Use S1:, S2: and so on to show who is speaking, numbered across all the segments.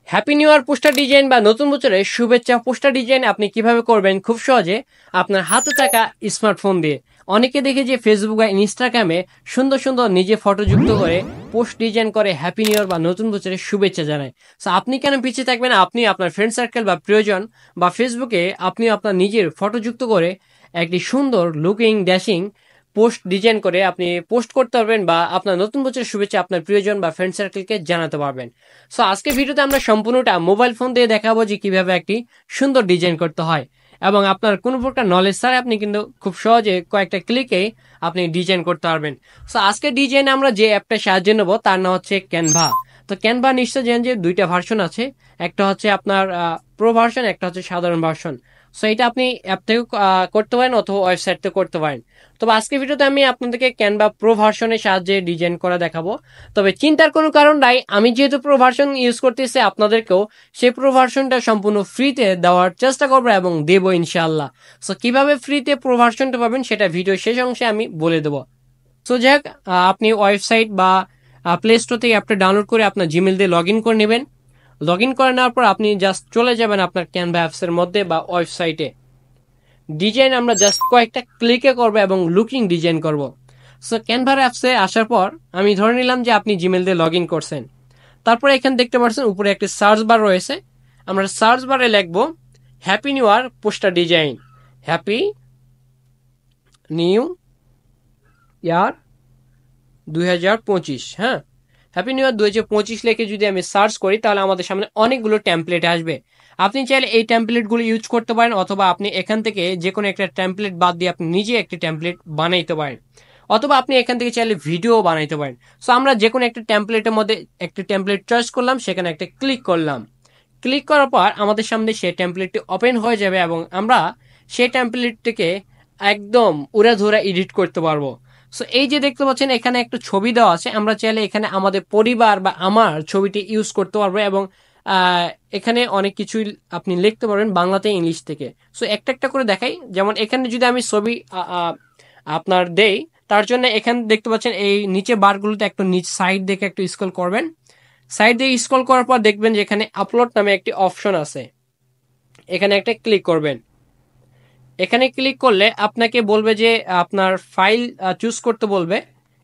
S1: Happy new year poster design বা নতুন বছরের শুভেচ্ছা পোস্টার ডিজাইন আপনি কিভাবে করবেন খুব সহজে আপনার হাতে থাকা স্মার্টফোন দিয়ে। অনেকে দেখে যে ফেসবুক বা ইনস্টাগ্রামে সুন্দর সুন্দর নিজে ফটো যুক্ত করে পোস্ট ডিজাইন করে হ্যাপি নিউ ইয়ার বা নতুন বছরের শুভেচ্ছা জানায়। সো আপনি কেন পিছিয়ে থাকবেন? আপনি আপনার ফ্রেন্ড সার্কেল বা প্রিয়জন বা ফেসবুকে আপনি আপনার নিজের ফটো যুক্ত করে একটি সুন্দর লুকিং ড্যাশিং পোস্ট ডিজাইন করে আপনি পোস্ট করতে পারবেন বা আপনার নতুন বছরের শুভেচ্ছা আপনার প্রিয়জন বা ফ্রেন্ড সার্কেলকে জানাতে পারবেন। সো আজকে ভিডিওতে আমরা সম্পূর্ণটা মোবাইল ফোন দিয়ে দেখাবো যে কিভাবে একটি সুন্দর ডিজাইন করতে হয় এবং আপনার কোনো প্রকার নলেজ ছাড়া আপনি কিন্তু খুব সহজে কয়েকটা ক্লিকেই আপনি ডিজাইন করতে পারবেন। সো আজকে ডিজাইন আমরা যে অ্যাপটা সাহায্য নেবো তার নাম হচ্ছে ক্যানভা। তো ক্যানভা নিশ্চয় জানেন যে দুইটা ভার্সন আছে, একটা হচ্ছে আপনার প্রো ভার্সন, একটা হচ্ছে সাধারণ ভার্সন। সো এটা আপনি অ্যাপ থেকে করতে পারেন অথবা ওয়েবসাইট থেকে করতে পারেন। তবে আজকে ভিডিওতে আমি আপনাদেরকে ক্যানভা প্রো ভার্সনের সাহায্যে ডিজাইন করা দেখাবো। তবে চিন্তার কোনো কারণ নাই, আমি যেহেতু প্রো ভার্সন ইউজ করতেছি আপনাদেরকেও সেই প্রো ভার্সনটা সম্পূর্ণ ফ্রিতে দেওয়ার চেষ্টা করবো এবং দেবো ইনশাআল্লাহ। সো কিভাবে ফ্রিতে প্রো ভার্সনটা পাবেন সেটা ভিডিও শেষ অংশে আমি বলে দেবো। সো যাক, আপনি ওয়েবসাইট বা প্লে স্টোর থেকে অ্যাপটা ডাউনলোড করে আপনার জিমেল দিয়ে লগ ইন করে নেবেন। লগ ইন করে নেওয়ার পর আপনি জাস্ট চলে যাবেন আপনার ক্যানভা অ্যাপসের মধ্যে বা ওয়েবসাইটে। ডিজাইন আমরা জাস্ট কয়েকটা ক্লিকে করবো এবং লুকিং ডিজাইন করব। সো ক্যানভার অ্যাপসে আসার পর আমি ধরে নিলাম যে আপনি জিমেল দিয়ে লগ ইন করছেন। তারপরে এখানে দেখতে পাচ্ছেন উপরে একটি সার্চ বার রয়েছে। আমরা সার্চ বারে লিখবো happy new year poster design, happy new year 2025। হ্যাঁ, হ্যাপি নিউ ইয়ার 2025 লিখে যদি আমি সার্চ করি তাহলে আমাদের সামনে অনেকগুলো টেমপ্লেট আসবে। আপনি চাইলে এই টেমপ্লেটগুলো ইউজ করতে পারেন অথবা আপনি এখান থেকে যে কোনো একটা টেমপ্লেট বাদ দিয়ে আপনি নিজে একটি টেমপ্লেট বানাইতে পারেন অথবা আপনি এখান থেকে চাইলে ভিডিও বানাইতে পারেন। সো আমরা যে কোনো একটা টেমপ্লেটের মধ্যে একটা টেমপ্লেট চয়েস করলাম, সেখানে একটা ক্লিক করলাম। ক্লিক করার পর আমাদের সামনে সেই টেমপ্লেটটি ওপেন হয়ে যাবে এবং আমরা সেই টেমপ্লেটটিকে একদম উড়াধুরা এডিট করতে পারবো। সো এই যে দেখতে পাচ্ছেন এখানে একটা ছবি দেওয়া আছে, আমরা চাইলে এখানে আমাদের পরিবার বা আমার ছবিটি ইউজ করতে পারবো এবং এখানে অনেক কিছুই আপনি লিখতে পারবেন বাংলাতে ইংলিশ থেকে। সো একটা একটা করে দেখাই, যেমন এখানে যদি আমি ছবি আপনার দেই তার জন্য এখানে দেখতে পাচ্ছেন এই নিচে বারগুলোতে একটু নিচ সাইড দেখে একটু স্ক্রল করবেন। সাইড দিয়ে স্ক্রল করার পর দেখবেন যে এখানে আপলোড নামে একটি অপশন আছে, এখানে একটা ক্লিক করবেন। এখানে ক্লিক করলে আপনাকে বলবে যে আপনার ফাইল চুজ করতে বলবে।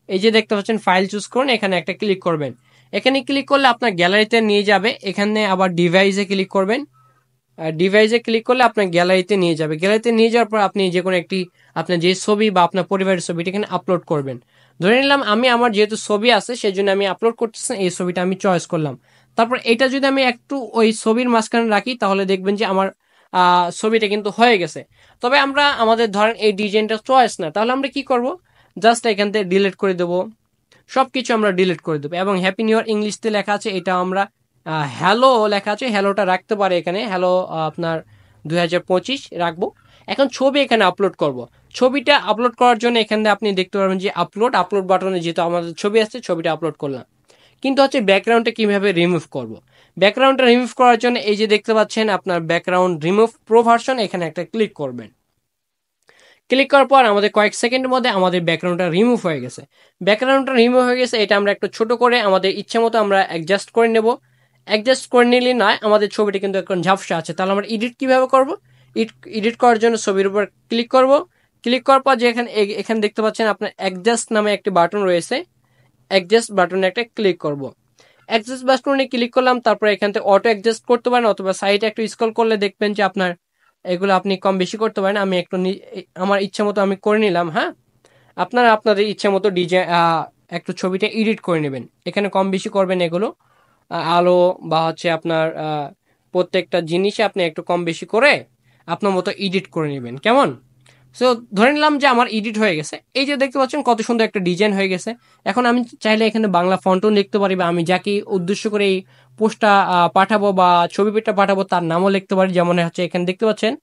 S1: এই যে দেখতে পাচ্ছেন ফাইল চুজ করুন, এখানে একটা ক্লিক করবেন। এখানে ক্লিক করলে আপনার গ্যালারিতে নিয়ে যাবে। এখানে আবার ডিভাইসে ক্লিক করবেন। ডিভাইসে ক্লিক করলে আপনার গ্যালারিতে নিয়ে যাবে। গ্যালারিতে নিয়ে যাওয়ার পর আপনি যে কোনো একটি আপনার যে ছবি বা আপনার পরিবারের ছবিটা এখানে আপলোড করবেন। ধরে নিলাম আমি আমার যেহেতু ছবি আছে সেই জন্য আমি আপলোড করতেছি, এই ছবিটা আমি চয়েস করলাম। তারপর এটা যদি আমি একটু ওই ছবির মাঝখানে রাখি তাহলে দেখবেন যে আমার ছবিটা কিন্তু হয়ে গেছে। তবে আমরা আমাদের ধরেন এই ডিজাইনটা চয়েস না, তাহলে আমরা কি করব, জাস্ট এখান থেকে ডিলিট করে দেবো। সবকিছু আমরা ডিলিট করে দেবো এবং হ্যাপি নিউ ইয়ার ইংলিশতে লেখা আছে, এটা আমরা হ্যালো লেখা আছে, হ্যালোটা রাখতে পারে এখানে, হ্যালো আপনার 2025 রাখবো। এখন ছবি এখানে আপলোড করব। ছবিটা আপলোড করার জন্য এখানে আপনি দেখতে পারবেন যে আপলোড বাটনে যেহেতু আমাদের ছবি আছে, ছবিটা আপলোড করলাম। কিন্তু হচ্ছে ব্যাকগ্রাউন্ডটা কিভাবে রিমুভ করব। ব্যাকগ্রাউন্ডটা রিমুভ করার জন্য এই যে দেখতে পাচ্ছেন আপনার ব্যাকগ্রাউন্ড রিমুভ প্রো ভার্সন, এখানে একটা ক্লিক করবেন। ক্লিক করার পর আমাদের কয়েক সেকেন্ডের মধ্যে আমাদের ব্যাকগ্রাউন্ডটা রিমুভ হয়ে গেছে। ব্যাকগ্রাউন্ডটা রিমুভ হয়ে গেছে, এটা আমরা একটু ছোট করে আমাদের ইচ্ছে মতো আমরা অ্যাডজাস্ট করে নেব। অ্যাডজাস্ট করে নিলে নয়, আমাদের ছবিটা কিন্তু এখন ঝাপসা আছে। তাহলে আমরা এডিট কিভাবে করব? এডিট করার জন্য ছবির উপর ক্লিক করব। ক্লিক করার পর যে এখানে দেখতে পাচ্ছেন আপনার অ্যাডজাস্ট নামে একটি বাটন রয়েছে, অ্যাডজাস্ট বাটনে একটা ক্লিক করব। অ্যাডজাস্ট বাটনে ক্লিক করলাম, তারপরে এখান থেকে অটো অ্যাডজাস্ট করতে পারেন অথবা সাইডে একটু স্ক্রল করলে দেখবেন যে আপনার এগুলো আপনি কম বেশি করতে পারেন। আমি একটু আমার ইচ্ছা মতো আমি করে নিলাম। হ্যাঁ, আপনারা আপনাদের ইচ্ছা মতো ডিজাইন একটু ছবিটা এডিট করে নেবেন, এখানে কম বেশি করবেন এগুলো। আলো বা হচ্ছে আপনার প্রত্যেকটা জিনিসে আপনি একটু কম বেশি করে আপনার মতো এডিট করে নেবেন, কেমন? সো ধরে নিলাম যে আমার এডিট হয়ে গেছে। এই যে দেখতে পাচ্ছেন কত সুন্দর একটা ডিজাইন হয়ে গেছে। এখন আমি চাইলে এখানে বাংলা ফন্টও লিখতে পারি বা আমি যাকে উদ্দেশ্য করে এই পোস্টটা পাঠাবো বা ছবিটা পাঠাবো তার নামও লিখতে পারি। যেমন হচ্ছে এখানে দেখতে পাচ্ছেন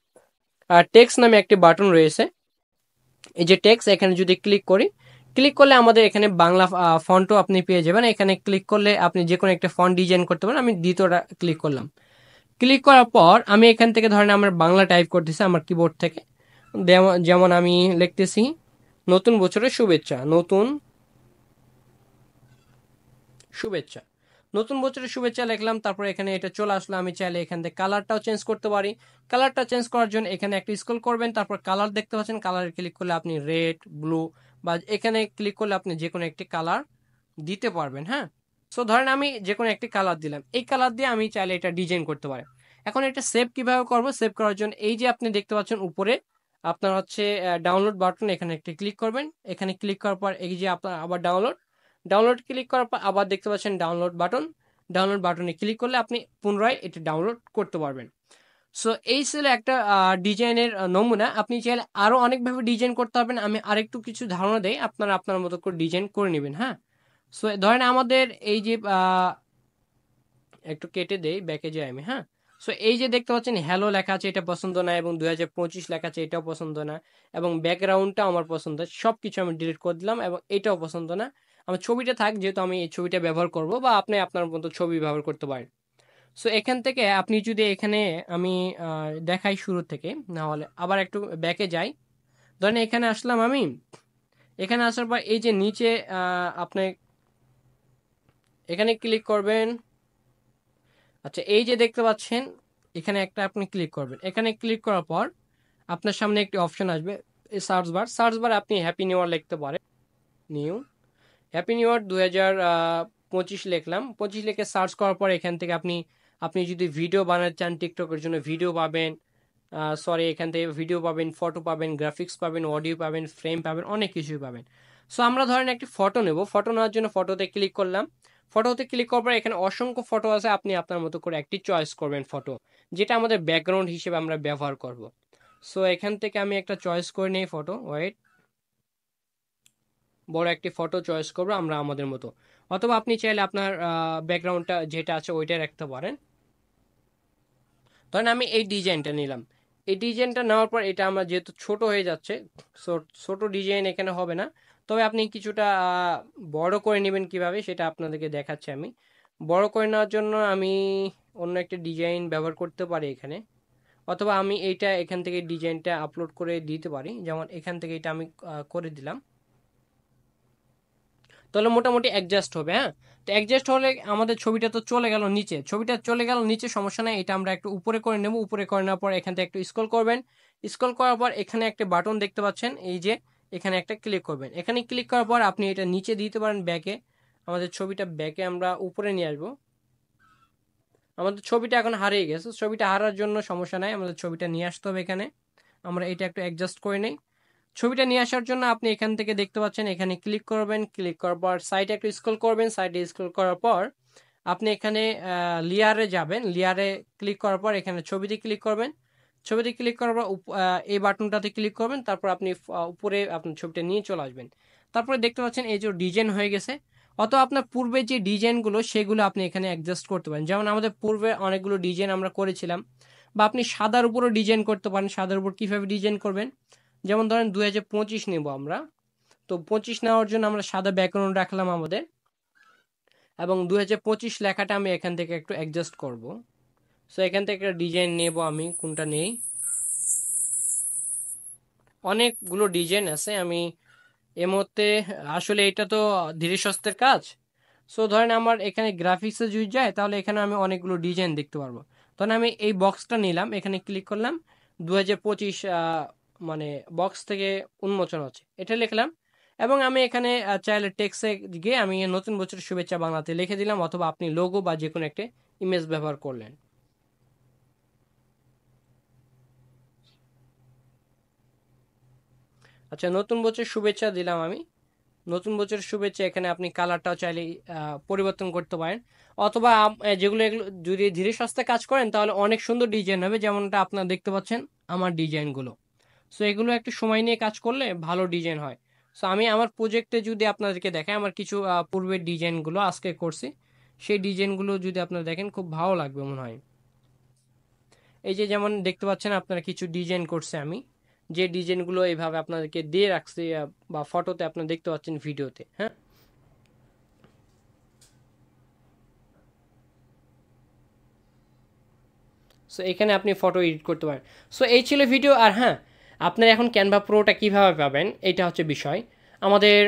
S1: টেক্সট নামে একটি বাটন রয়েছে, এই যে টেক্সট, এখানে যদি ক্লিক করি, ক্লিক করলে আমাদের এখানে বাংলা ফন্টও আপনি পেয়ে যাবেন। এখানে ক্লিক করলে আপনি যে কোনো একটা ফন্ট ডিজাইন করতে পারেন। আমি দ্বিতীয়টা ক্লিক করলাম। ক্লিক করার পর আমি এখান থেকে ধরেন আমার বাংলা টাইপ করতেছি আমার কিবোর্ড থেকে। যেমন আমি লিখতেছি নতুন বছরের শুভেচ্ছা, নতুন শুভেচ্ছা। নতুন বছরের শুভেচ্ছা লিখলাম, তারপর এখানে এটা চলে আসলো। আমি চাইলে এখান থেকে কালারটাও চেঞ্জ করতে পারি। কালারটা চেঞ্জ করার জন্য এখানে একটা স্ক্রল করবেন, তারপর কালার দেখতে পাচ্ছেন, কালারে ক্লিক করলে আপনি রেড, ব্লু বা এখানে ক্লিক করলে আপনি যে কোনো একটি কালার দিতে পারবেন। হ্যাঁ, সো ধরেন আমি যে কোনো একটি কালার দিলাম, এই কালার দিয়ে আমি চাইলে এটা ডিজাইন করতে পারি। এখন এটা সেভ কিভাবে করব? সেভ করার জন্য এই যে আপনি দেখতে পাচ্ছেন উপরে আপনার হচ্ছে ডাউনলোড বাটন, এখানে একটি ক্লিক করবেন। এখানে ক্লিক করার পর এই যে আপনার আবার ডাউনলোড ক্লিক করার পর আবার দেখতে পাচ্ছেন ডাউনলোড বাটন। ডাউনলোড বাটনে ক্লিক করলে আপনি পুনরায় এটা ডাউনলোড করতে পারবেন। সো এই ছিল একটা ডিজাইনের নমুনা। আপনি চাইলে আরও অনেকভাবে ডিজাইন করতে পারবেন। আমি আরেকটু কিছু ধারণা দেই, আপনারা আপনার মতো করে ডিজাইন করে নেবেন। হ্যাঁ, সো ধরেন আমাদের এই যে একটু কেটে দেই, ব্যাকে যাই আমি। হ্যাঁ, সো এই যে দেখতে পাচ্ছেন হ্যালো লেখা আছে, এটা পছন্দ না, এবং 2025 লেখা আছে, এটাও পছন্দ না, এবং ব্যাকগ্রাউন্ডটা আমার পছন্দ, সব কিছু আমি ডিলিট করে দিলাম, এবং এটাও পছন্দ না। আমার ছবিটা থাক, যেহেতু আমি এই ছবিটা ব্যবহার করব, বা আপনি আপনার মতো ছবি ব্যবহার করতে পারেন। সো এখান থেকে আপনি যদি এখানে আমি দেখাই শুরু থেকে, না হলে আবার একটু ব্যাকে যাই। ধরেন এখানে আসলাম আমি, এখানে আসার পর এই যে নিচে আপনি এখানে ক্লিক করবেন। আচ্ছা, এই যে দেখতে পাচ্ছেন এখানে একটা আপনি ক্লিক করবেন। এখানে ক্লিক করার পর আপনার সামনে একটি অপশন আসবে, এই সার্চ বার আপনি হ্যাপি নিউ ইয়ার লিখতে পারেন। নিউ হ্যাপি নিউ ইয়ার 2025 লিখলাম। 25 লিখে সার্চ করার পর এখান থেকে আপনি আপনি যদি ভিডিও বানাতে চান টিকটকের জন্য ভিডিও পাবেন, সরি এখান থেকে ভিডিও পাবেন, ফটো পাবেন, গ্রাফিক্স পাবেন, অডিও পাবেন, ফ্রেম পাবেন, অনেক কিছুই পাবেন। সো আমরা ধরেন একটি ফটো নেব, ফটো নেওয়ার জন্য ফটোতে ক্লিক করলাম। ফটোতে ক্লিক করার পর এখানে অসংখ্য ফটো আছে, আপনি আপনার মতো করে একটি চয়েস করবেন ফটো, যেটা আমাদের ব্যাকগ্রাউন্ড হিসেবে আমরা ব্যবহার করব। সো এখান থেকে আমি একটা চয়েস করে নিই ফটো, ওয়েট, বড় একটি ফটো চয়েস করবো আমরা আমাদের মতো, অথবা আপনি চাইলে আপনার ব্যাকগ্রাউন্ডটা যেটা আছে ওইটা রাখতে পারেন। ধরেন আমি এই ডিজাইনটা নিলাম, এই ডিজাইনটা নেওয়ার পর এটা আমার যেহেতু ছোট হয়ে যাচ্ছে, ছোট ডিজাইন এখানে হবে না, তবে আপনি কিছুটা বড় করে নেবেন কিভাবে সেটা আপনাদেরকে দেখাচ্ছি আমি। বড় করে নেওয়ার জন্য আমি অন্য একটা ডিজাইন ব্যবহার করতে পারি এখানে, অথবা আমি এইটা এখান থেকে ডিজাইনটা আপলোড করে দিতে পারি, যেমন এখান থেকে এটা আমি করে দিলাম, তাহলে মোটামুটি অ্যাডজাস্ট হবে। হ্যাঁ, তো অ্যাডজাস্ট হলে আমাদের ছবিটা তো চলে গেল নিচে, ছবিটা চলে গেল নিচে, সমস্যা নাই, এটা আমরা একটু উপরে করে নেব। উপরে করে নেওয়ার পর এখান থেকে একটু স্ক্রল করবেন, স্ক্রল করার পর এখানে একটা বাটন দেখতে পাচ্ছেন, এই যে এখানে একটা ক্লিক করবেন। এখানে ক্লিক করার পর আপনি এটা নিচে দিতে পারেন ব্যাকে, আমাদের ছবিটা ব্যাকে আমরা উপরে নিয়ে আসবো। আমাদের ছবিটা এখন হারিয়ে গেছে, ছবিটা হারার জন্য সমস্যা নাই, আমাদের ছবিটা নিয়ে আসতে হবে এখানে, আমরা এটা একটু অ্যাডজাস্ট করে নেই। ছবিটা নিয়ে আসার জন্য আপনি এখান থেকে দেখতে পাচ্ছেন, এখানে ক্লিক করবেন, ক্লিক করার পর সাইডে একটু স্ক্রল করবেন, সাইডে স্ক্রল করার পর আপনি এখানে লেয়ারে যাবেন, লেয়ারে ক্লিক করার পর এখানে ছবিতে ক্লিক করবেন, ছবিতে ক্লিক করার পর এই বাটনটাতে ক্লিক করবেন, তারপর আপনি উপরে আপনার ছবিটা নিয়ে চলে আসবেন। তারপরে দেখতে পাচ্ছেন এই যে ডিজাইন হয়ে গেছে। অত আপনার পূর্বে যে ডিজাইনগুলো সেগুলো আপনি এখানে অ্যাডজাস্ট করতে পারেন, যেমন আমাদের পূর্বে অনেকগুলো ডিজাইন আমরা করেছিলাম, বা আপনি সাদার উপরও ডিজাইন করতে পারেন। সাদার উপর কীভাবে ডিজাইন করবেন, যেমন ধরেন 2025 নেব আমরা, তো 25 নেওয়ার জন্য আমরা সাদা ব্যাকগ্রাউন্ড রাখলাম আমাদের, এবং 2025 লেখাটা আমি এখান থেকে একটু অ্যাডজাস্ট করব। সো এখান থেকে একটা ডিজাইন নেব, আমি কোনটা নেই, অনেকগুলো ডিজাইন আছে, আমি এর মধ্যে আসলে এটা তো ধীরে সুস্থের কাজ। সো ধরেন আমার এখানে গ্রাফিক্সে যদি যায় তাহলে এখানে আমি অনেকগুলো ডিজাইন দেখতে পারবো। তখন আমি এই বক্সটা নিলাম, এখানে ক্লিক করলাম, 2025 মানে বক্স থেকে উন্মোচন হচ্ছে এটা লিখলাম, এবং আমি এখানে চাইলে টেক্সে গিয়ে আমি নতুন বছরের শুভেচ্ছা বাংলাতে লিখে দিলাম, অথবা আপনি লোগো বা যে কোনো একটা ইমেজ ব্যবহার করলেন। আচ্ছা, নতুন বছরের শুভেচ্ছা দিলাম আমি, নতুন বছরের শুভেচ্ছা, এখানে আপনি কালারটাও চাইলে পরিবর্তন করতে পারেন, অথবা যেগুলো এগুলো যদি ধীরে সুস্থে কাজ করেন তাহলে অনেক সুন্দর ডিজাইন হবে, যেমনটা আপনারা দেখতে পাচ্ছেন আমার ডিজাইনগুলো। সো এগুলো একটু সময় নিয়ে কাজ করলে ভালো ডিজাইন হয়। সো আমি আমার প্রজেক্টে যদি আপনাদেরকে দেখাই, আমার কিছু পূর্বের ডিজাইনগুলো আজকে করছি, সেই ডিজাইনগুলো যদি আপনারা দেখেন খুব ভালো লাগবে মনে হয়। এই যে যেমন দেখতে পাচ্ছেন আপনারা কিছু ডিজাইন করছে আমি, যে ডিজাইনগুলো এইভাবে আপনাদেরকে দিয়ে রাখছি, বা ফটোতে আপনারা দেখতে পাচ্ছেন ভিডিওতে। হ্যাঁ, সো এখানে আপনি ফটো এডিট করতে পারেন। সো এই ছিল ভিডিও। আর হ্যাঁ, আপনারা এখন ক্যানভা প্রোটা কীভাবে পাবেন এটা হচ্ছে বিষয়। আমাদের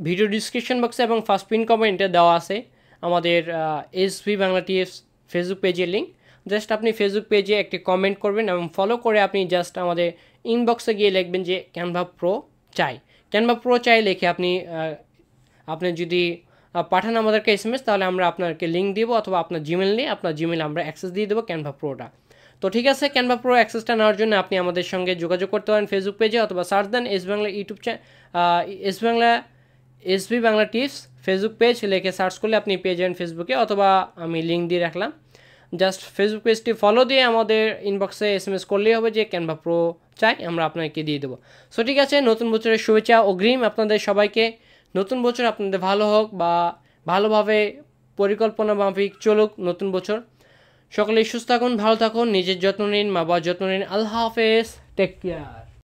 S1: ভিডিও ডিসক্রিপশন বক্সে এবং ফার্স্ট পিন কমেন্টে দেওয়া আছে আমাদের এসভি বাংলা টিপস ফেসবুক পেজের লিঙ্ক। জাস্ট আপনি ফেসবুক পেজে একটি কমেন্ট করবেন এবং ফলো করে আপনি জাস্ট আমাদের ইনবক্সে গিয়ে লিখবেন যে ক্যানভা প্রো চাই। ক্যানভা প্রো চাই লিখে আপনি যদি পাঠান আমাদেরকে এসএমএস, তাহলে আমরা আপনাকে লিঙ্ক দিব, অথবা আপনার জিমেল নিয়ে আপনার জিমেল আমরা অ্যাক্সেস দিয়ে দেবো ক্যানভা প্রোটা। তো ঠিক আছে, ক্যানভা প্রো অ্যাক্সেসটা নেওয়ার জন্য আপনি আমাদের সঙ্গে যোগাযোগ করতে পারেন ফেসবুক পেজে, অথবা সার্চ দেন S Bangla YouTube SB Bangla tips Facebook page লিখে সার্চ করলে আপনি পেয়ে যাবেন ফেসবুকে, অথবা আমি লিঙ্ক দিয়ে রাখলাম। জাস্ট ফেসবুক পেজটি ফলো দিয়ে আমাদের ইনবক্সে এসএমএস করলেই হবে যে ক্যানভা প্রো চাই, আমরা আপনাকে দিয়ে দেবো। সো ঠিক আছে, নতুন বছরের শুভেচ্ছা অগ্রিম আপনাদের সবাইকে। নতুন বছর আপনাদের ভালো হোক, বা ভালোভাবে পরিকল্পনা মাফিক চলুক নতুন বছর। সকলেই সুস্থ থাকুন, ভালো থাকুন, নিজের যত্ন নিন, মা বাবার যত্ন নিন। আল্লাহ হাফেজ, টেক কেয়ার।